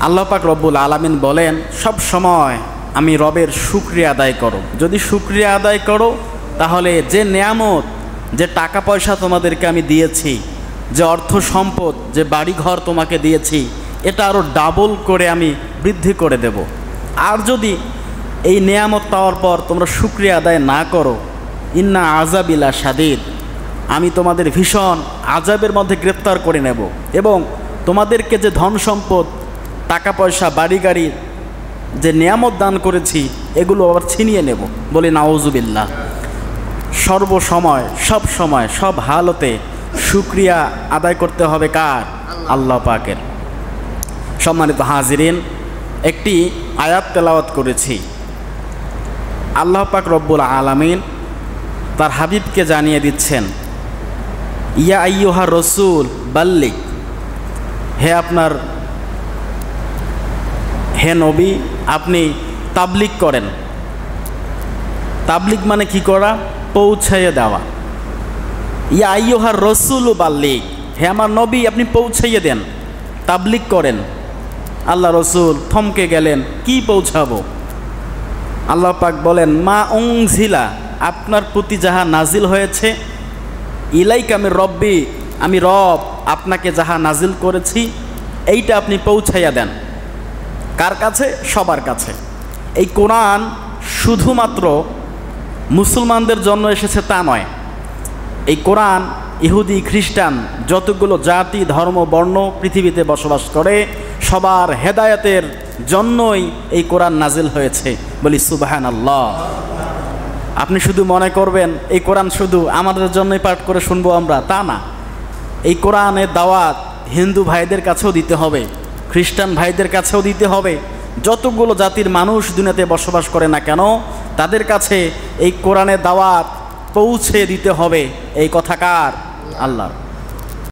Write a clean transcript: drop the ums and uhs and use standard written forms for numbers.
আল্লাহ পাক রব্বুল আলামিন বলেন, সব সময় আমি রবের শুকরিয়া আদায় করো। যদি শুকরিয়া আদায় করো তাহলে যে নেয়ামত, যে টাকা পয়সা তোমাদেরকে আমি দিয়েছি, যে অর্থ সম্পদ, যে বাড়িঘর তোমাকে দিয়েছি, এটা আরও ডাবল করে আমি বৃদ্ধি করে দেব। আর যদি এই নেয়ামত পাওয়ার পর তোমরা শুকরিয়া আদায় না করো, ইন্না আযাবিলা শাদীদ, আমি তোমাদের ভীষণ আযাবের মধ্যে গ্রেপ্তার করে নেব এবং তোমাদেরকে যে ধন সম্পদ, টাকা পয়সা, বাড়ি গাড়ি, যে নেয়ামত দান করেছি এগুলো আবার ছিনিয়ে নেব। বলি নাউজুবিল্লাহ। সর্বসময়, সব সময়, সব হালতে শুকরিয়া আদায় করতে হবে কার? আল্লাহ পাকের। সম্মানিত হাজিরিন, একটি আয়াত তেলাওয়াত করেছি। আল্লাহ পাক রব্বুল আলামিন তার হাবিবকে জানিয়ে দিচ্ছেন, ইয়া আইয়ুহা রসুল বাল্লিগ, হে নবী, আপনি তাবলিগ করেন। তাবলিগ মানে কি করা? পৌঁছাইয়ে দেওয়া। ইয়া আইয়ুহা রসুল বাল্লিগ, হে আমার নবী, আপনি পৌঁছাইয়ে দেন, তাবলিগ করেন। আল্লাহ রসুল থমকে গেলেন, কি পৌঁছাবো? আল্লাহ পাক বলেন, মা উনজিলা, আপনার প্রতি যাহা নাজিল হয়েছে, ইলাইকা মির রব্বি, আমি রব আপনাকে যাহা নাজিল করেছি এইটা আপনি পৌঁছাইয়া দেন। কার কাছে? সবার কাছে। এই কোরআন শুধুমাত্র মুসলমানদের জন্য এসেছে তা নয়। এই কোরআন ইহুদি, খ্রিস্টান, যতগুলো জাতি, ধর্ম, বর্ণ পৃথিবীতে বসবাস করে সবার হেদায়েতের জন্যই এই কোরআন নাজিল হয়েছে। বলি সুবহানাল্লাহ। আপনি শুধু মনে করবেন এই কোরআন শুধু আমাদের জন্যই পাঠ করে শুনবো আমরা, তা না। এই কোরআনের দাওয়াত হিন্দু ভাইদের কাছেও দিতে হবে, খ্রিস্টান ভাইদের কাছেও দিতে হবে। যতগুলো জাতির মানুষ দুনিয়াতে বসবাস করে না কেন তাদের কাছে এই কোরআনের দাওয়াত পৌঁছে দিতে হবে। এই কথা কার? আল্লাহর।